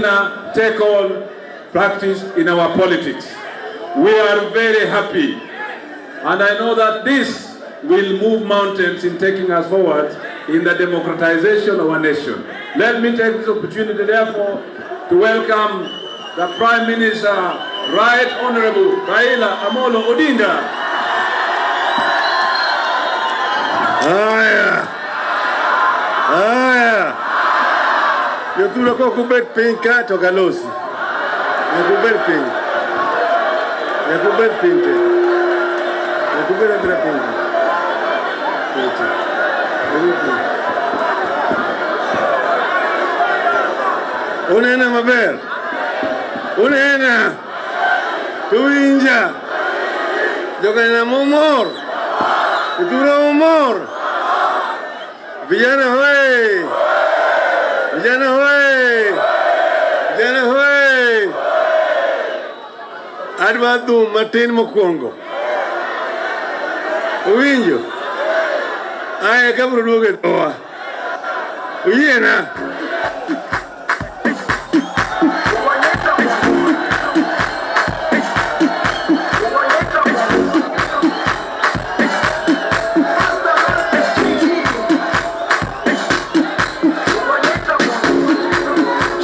winner-take-all practice in our politics. We are very happy, and I know that this will move mountains in taking us forward in the democratization of our nation. Let me take this opportunity, therefore, to welcome the Prime Minister, Right Honorable Raila Amolo Odinga. Yo tulo ko kubet pinka to galosi. Yo kubet pin. Yo kubet pinte. Yo kubet andre pinte. Unena maber. Unena. Tuinja. Jogana momor. Itura momor. Vijana hoye. Vijana hoye. Vijana hoye. Adwadu matin mokwongo. Uwinjo. Aya kabro duoge toa. Uyiena.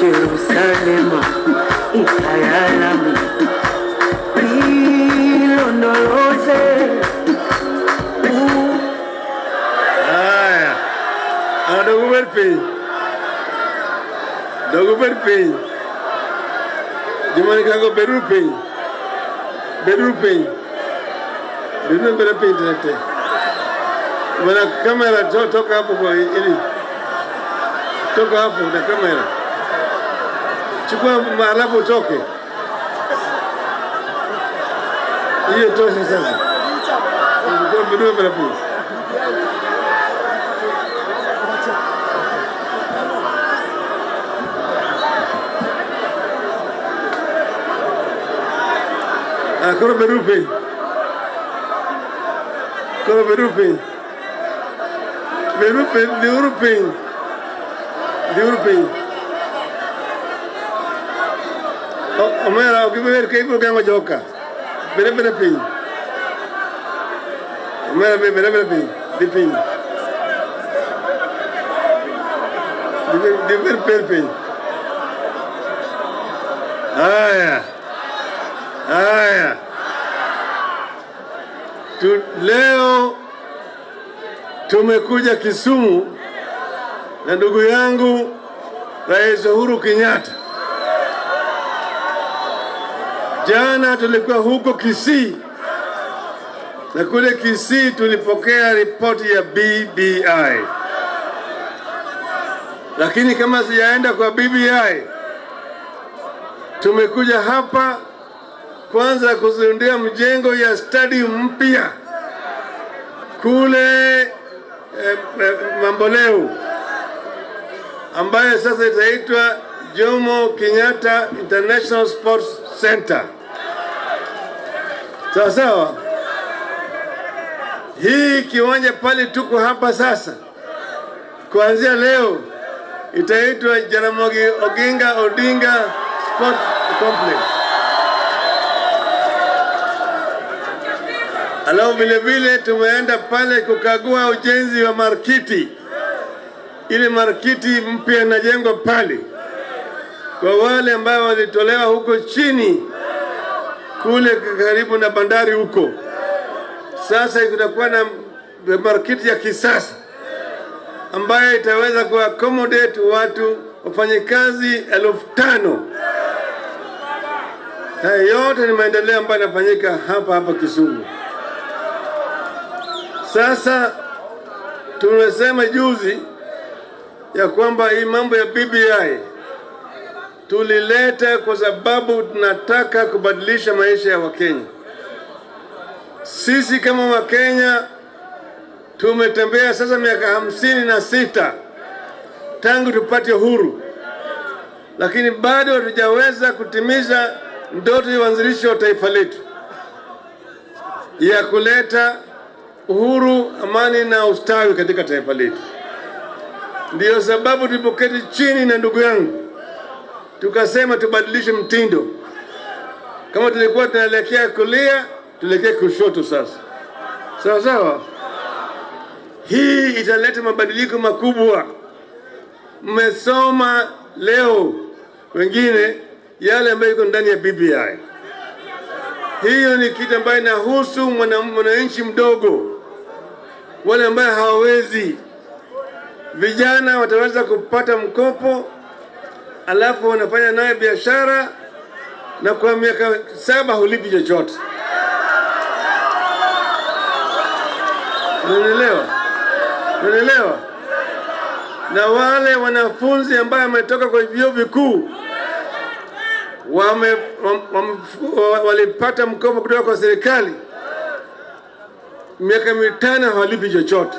Jerusalema ikayalami ilondoloze. Aya, dogo berpe, jumani kago berupe, beru berpe tete. Wana kamera toka hapo kwa ili, toka hapo na kamera. Chukua mahalapo utoke. Hiyo tosha sasa. Kwa beru berpe. Koro berupe. Omera, okiber ke ipo kama joka. Bere pin. Omera bere pin. Dipin. Bere pin. Aya. Leo tumekuja Kisumu na ndugu yangu Rais Uhuru Kenyatta. Jana tulikuwa huko Kisii, na kule Kisii tulipokea ripoti ya BBI. Lakini kama sijaenda kwa BBI, tumekuja hapa kwanza kuzindulia mjengo ya stadium mpya kule Mamboleo, ambayo sasa itaitwa Jomo Kenyatta International Sports Center. Sawa. Hii kiwanja pale tuko hapa sasa, kuanzia leo itaitwa Jaramogi Oginga Odinga Sport Complex. Alafu vile tumeenda pale kukagua ujenzi wa markiti. Ile markiti mpya inajengwa pale kwa wale ambao walitolewa huko chini kule karibu na bandari huko. Sasa kutakuwa na markiti ya kisasa ambayo itaweza kuaccommodate watu, wafanyikazi 5,000. Haya yote ni maendeleo ambayo yanafanyika hapa Kisumu. Sasa tumesema juzi ya kwamba hii mambo ya BBI tulileta kwa sababu tunataka kubadilisha maisha ya Wakenya. Sisi kama Wakenya tumetembea sasa miaka 56 tangu tupate uhuru, lakini bado hatujaweza kutimiza ndoto ya uanzilishi wa taifa letu ya kuleta uhuru, amani na ustawi katika taifa letu. Ndiyo sababu tulipoketi chini na ndugu yangu tukasema tubadilishe mtindo. Kama tulikuwa tunaelekea kulia, tuelekee kushoto sasa. Sawa sawa? Hii italeta mabadiliko makubwa. Mmesoma leo wengine yale ambayo iko ndani ya BBI. Hiyo ni kitu ambayo inahusu mwananchi mdogo, wale ambao hawawezi. Vijana wataweza kupata mkopo, alafu wanafanya naye biashara, na kwa miaka 7 hulipi chochote. Unaelewa? Na wale wanafunzi ambao wametoka kwa vyuo vikuu walipata mkopo kutoka kwa serikali, miaka 5 hawalipi chochote,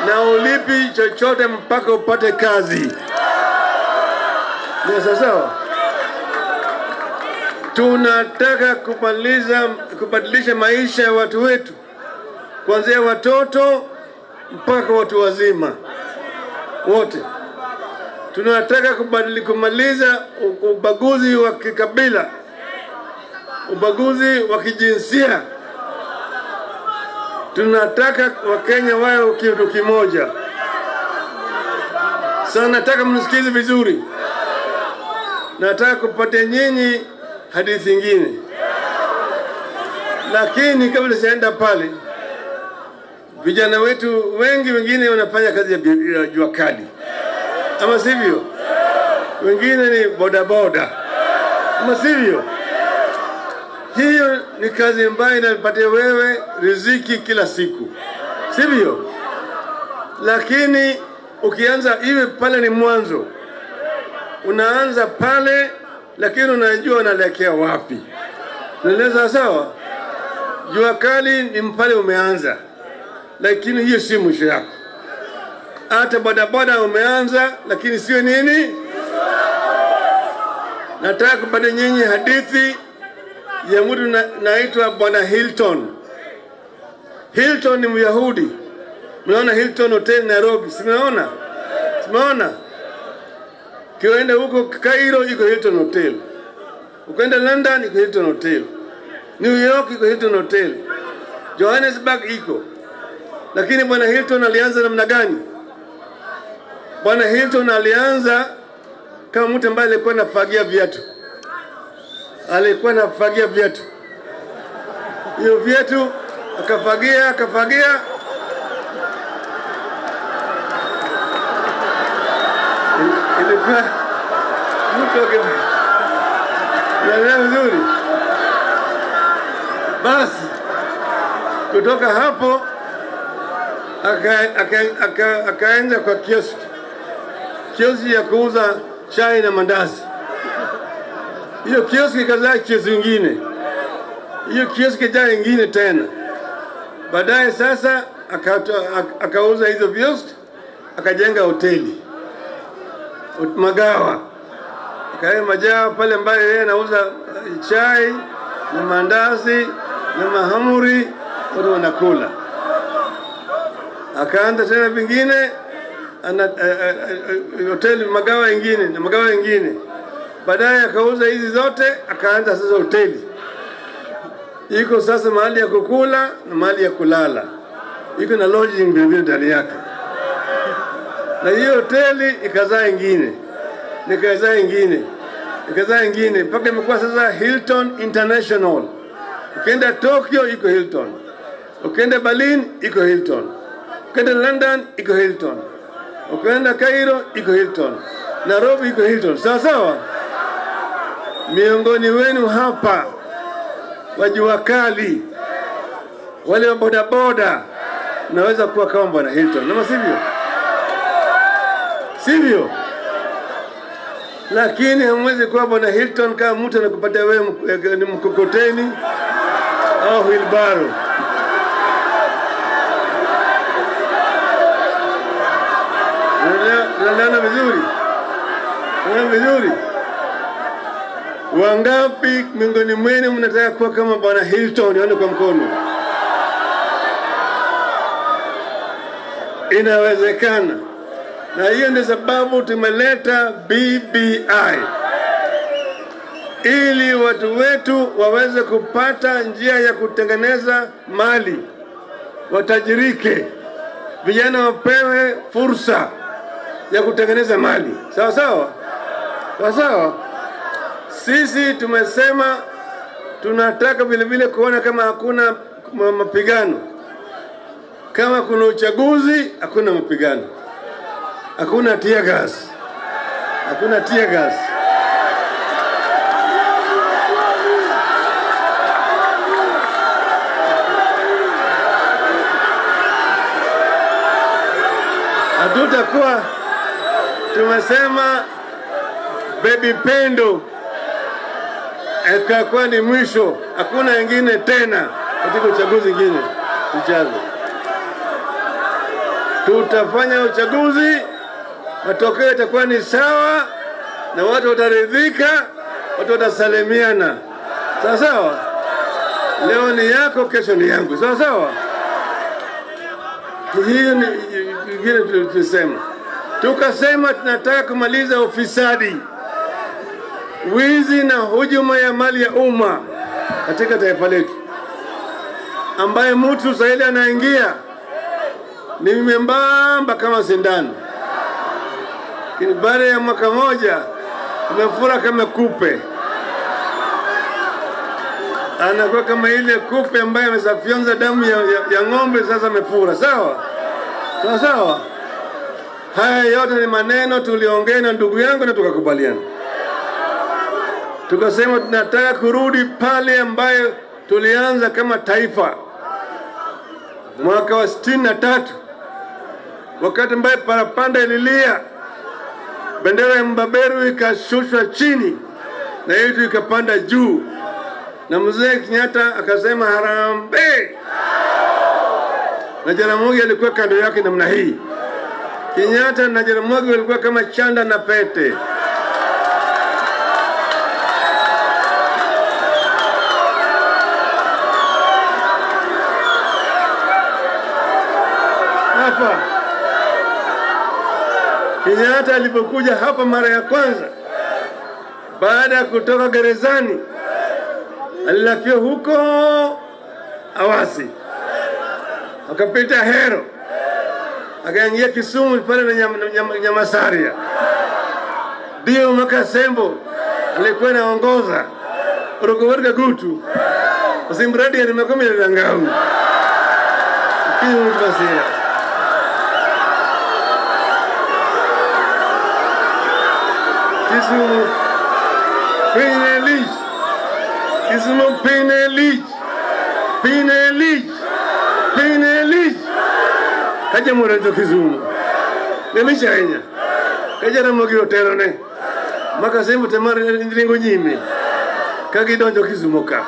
na ulipi chochote mpaka upate kazi. Ni sawa? Tunataka kubadilisha maisha ya watu wetu, kuanzia watoto mpaka watu wazima wote. Tunataka kumaliza ubaguzi wa kikabila, ubaguzi wa kijinsia. Tunataka Wakenya wawe kitu kimoja. Sasa nataka mnisikize vizuri. Nataka kupatia nyinyi hadithi nyingine. Lakini kabla sijaenda pale, vijana wetu wengi wengine wanafanya kazi ya jua kali, ama sivyo? Wengine ni bodaboda, ama sivyo? Hiyo ni kazi ambayo inapatia wewe riziki kila siku, sivyo? Lakini ukianza iwe pale ni mwanzo, unaanza pale, lakini unajua unaelekea wapi. Unaeleza sawa? Jua kali ni mpale umeanza, lakini hiyo si mwisho yako. Hata bodaboda umeanza, lakini sio nini. Nataka kupata nyinyi hadithi ya mtu naitwa Bwana Hilton. Hilton ni Myahudi. Mnaona Hilton Hotel Nairobi, simeona? Simeona? Kienda huko Cairo iko Hilton Hotel. Ukienda London iko Hilton Hotel. New York iko Hilton Hotel. Johannesburg iko. Lakini Bwana Hilton alianza namna gani? Bwana Hilton alianza kama mtu ambaye alikuwa anafagia viatu. Alikuwa anafagia viatu. Hiyo viatu akafagia. Ilikuwa mtu ya vizuri. Basi kutoka hapo akaenda kwa kioski ya kuuza chai na mandazi. Hiyo kioski kazaa kioski nyingine, hiyo kioski kazaa nyingine tena. Baadaye sasa akauza hizo kioski, akajenga hoteli, magawa. Akaenda magawa pale ambaye yeye anauza chai na mandazi na mahamuri, watu wanakula. Akaanza tena vingine, hoteli, magawa ingine. Baadaye akauza hizi zote, akaanza sasa hoteli. Iko sasa mahali ya kukula na mahali ya kulala. Iko na lodging vile ndani yake. Na hiyo hoteli ikazaa ingine. Ikazaa ingine. Mpaka imekuwa sasa Hilton International. Ukienda Tokyo iko Hilton. Ukienda Berlin iko Hilton. Ukienda London iko Hilton. Ukienda Cairo iko Hilton. Nairobi iko Hilton. Sawa? Miongoni wenu hapa wajua kali, wale wa bodaboda, naweza kuwa kama Bwana Hilton. Nama sivyo? Lakini hamwezi kuwa Bwana Hilton kama mtu anakupatia wewe ni mkokoteni au wheelbarrow. Unaelewa vizuri? Wangapi miongoni mwenu mnataka kuwa kama Bwana Hilton? Yaani kwa mkono. Inawezekana. Na hiyo ndio sababu tumeleta BBI, ili watu wetu waweze kupata njia ya kutengeneza mali, watajirike, vijana wapewe fursa ya kutengeneza mali. Sawa sawa? Sawa sawa? Sisi tumesema tunataka vile vile kuona kama hakuna mapigano, kama kuna uchaguzi hakuna mapigano, hakuna tear gas, hakuna tear gas. Hatutakuwa, tumesema baby Pendo ikakuwa ni mwisho, hakuna wengine tena katika uchaguzi mwingine ujao. Tutafanya uchaguzi, matokeo yatakuwa ni sawa na watu wataridhika, watu watasalimiana. Sawa sawa? Leo ni yako, kesho ni yangu. Sawa sawa? Hiyo ni vile tulisema. Tukasema tunataka kumaliza ufisadi, wizi na hujuma ya mali ya umma katika taifa letu, ambaye mtu sahili anaingia ni membamba kama sindano, lakini baada ya mwaka moja umefura kama kupe, anakuwa kama ile kupe ambaye amesafyonza damu ya ng'ombe, sasa amefura. Sawa sawa sawa? Haya yote ni maneno tuliongea na ndugu yangu na tukakubaliana. Tukasema tunataka kurudi pale ambayo tulianza kama taifa mwaka wa 63, wakati ambaye parapanda ililia, bendera ya mbaberu ikashushwa chini na yetu ikapanda juu, na mzee Kenyatta akasema harambee, na Jaramogi alikuwa kando yake namna hii. Kenyatta na Jaramogi walikuwa kama chanda na pete. Hapa Kenyatta alipokuja hapa mara ya kwanza baada ya kutoka gerezani, alilakiwa huko Awasi, akapita Hero, akaingia Kisumu pale na Nyamasaria. Dio Makasembo alikuwa anaongoza Rogowerga Gutu, usimradi ya nimekomi ya Rangau Kisumu Basia. Kisumu Pinelich, Kisumu Pinelich, Pinelich, Pinelich. Kaja murajo Kisumu nemisha enya kaja Ramogi Otelo ne Makasembo temari ndringo nyime kagi donjo Kisumu ka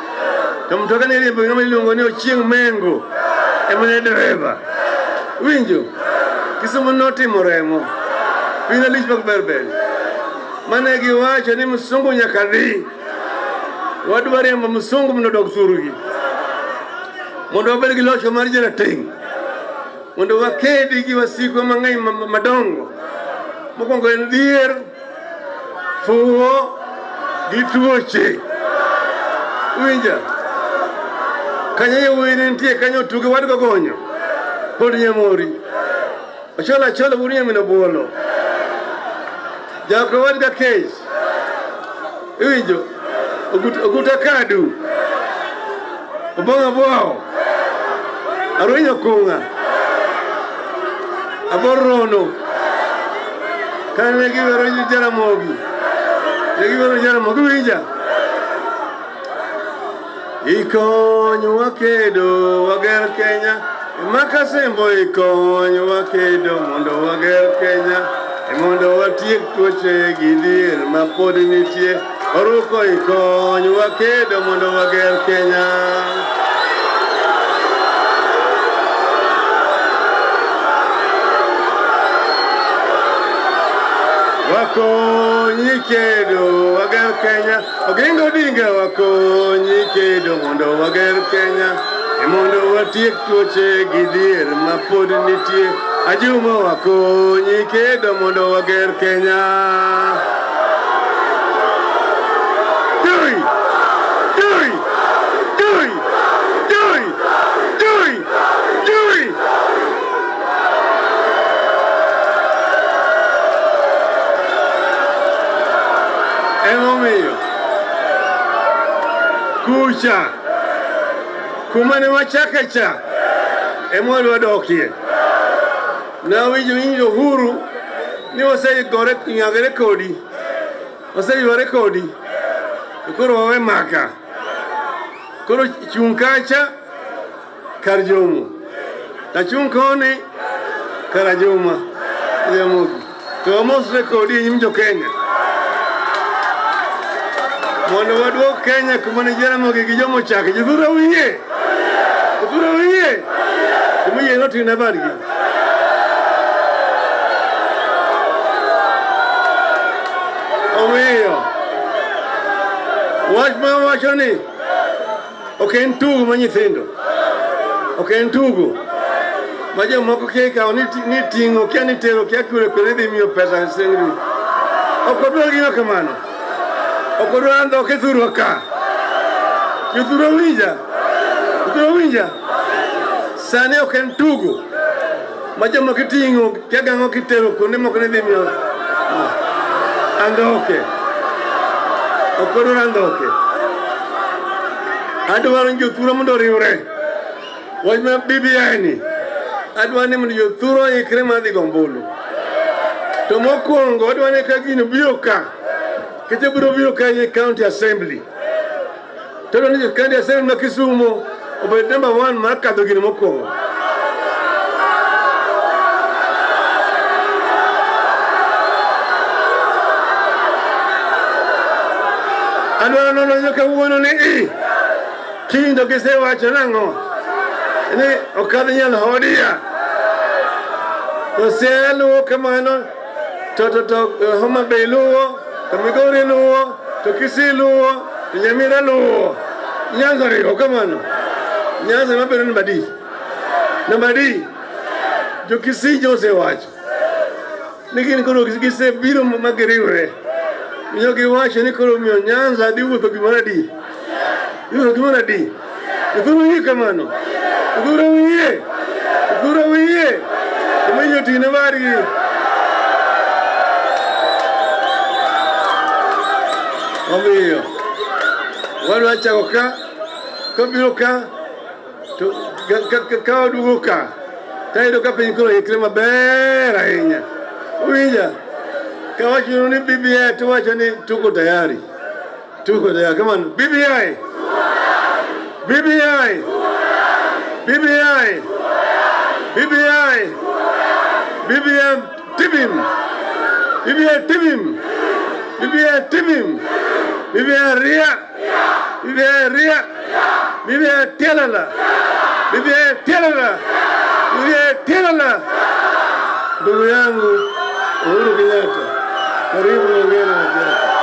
kamtoka ne rimbo ngama ilongo ne Ochieng Mengo emane dereva winjo Kisumu noti moremo Pinelich bak berbel mane giwacho ni msungu nyakadhi wadwari amba msungu mnodok surugi mondo wabed gi locho mar jarateng, mondo wakedi gi wasigu mang'eny madongo. Mokwongo en dhier, fuwo gi tuoche. Winja kanyo yawuoyi ne nitie kanyo tuge wadgo gonyo pod Nyamori achola achola buru nyamino buolo jako wadga Kech. Winjo Oguta Kadu, Obonga Bwao, Arunyo Kunga, Aborono, Kane giwero Jaramogi, giwero Jaramogi winja. Ikonyo wakedo wager Kenya, Makasembo ikonyo wakedo mondo wager Kenya, mondo watiek tuoche gi dhier ma pod nitie. Oruko ikonyo wakedo mondo wager Kenya. Wakonyi kedo wager Kenya. Oginga Odinga wakonyi kedo mondo wager Kenya, mondo watiek tuoche gi dhier ma pod nitie. Ajuma wakonyi kedo mondo wager Kenya. Dui! Dui! Dui! Dui! Dui! Dui! Emomiyo kucha kumane wachakacha emwadwa dokie na winjo huru ni waseyigore nyagre kodi waseyigore kodi koro wawe maka koro chung kacha kar Jomo ta chung koni kar Juma Jaramogi to amosre kodi nyim jo Kenya mondo waduok Kenya kumane Jaramogi gi Jomo chake jidhura wiye kumiye noti na bargi omiyo wach ma wacho ni ok en tugo ma nyithindo ok en tugo ma jomoko kikawo ni ting'o kia ni tero kia kure kure dhi miyo pesa sengri ok odwar gino kamano ok odwar dhoke thurwa ka jothuro winja sani ok en tugo ma jomoko ting'o kia gang'o kitero kuonde moko ni dhi miyo andhoke ok odwar andhoke adwaro jothuro mondo oriwre wach ma BBI ni adwaro ni mondo jothuro ikre mar dhi go ombulu to mokwongo adwaro ni ka gino biro ka kete biro ka e county assembly to adwaro ni county assembly ma Kisumu obed number 1 mar kadho gino mokwongo adwaro nono nyoka wuono ni kindo gisewacho nang'o ni okadhi nyalo hodia to Siaya luwo kamano to Homa Bay luwo to Migori luwo to Kisii luwo to Nyamira luwo Nyanza riwo kamano Nyanza mabedo namba D jo Kisii josewacho ni gin koro gisebiro magiriwre miyo giwacho ni koro miyo Nyanza dhi wuotho gimoro adi Dhuro wiye kamano Dhuro wiye Kumiyo tine margi omiyo wadwa chako ka kabiro ka to ka waduogo ka tayudo ka piny koro ikre maber ahinya winja ka wacho ni BBI to wacho ni tuko tayari kamano BBI tibim BBI ria tialala ndugu yangu Uhuru Kenyatta karibu ngene na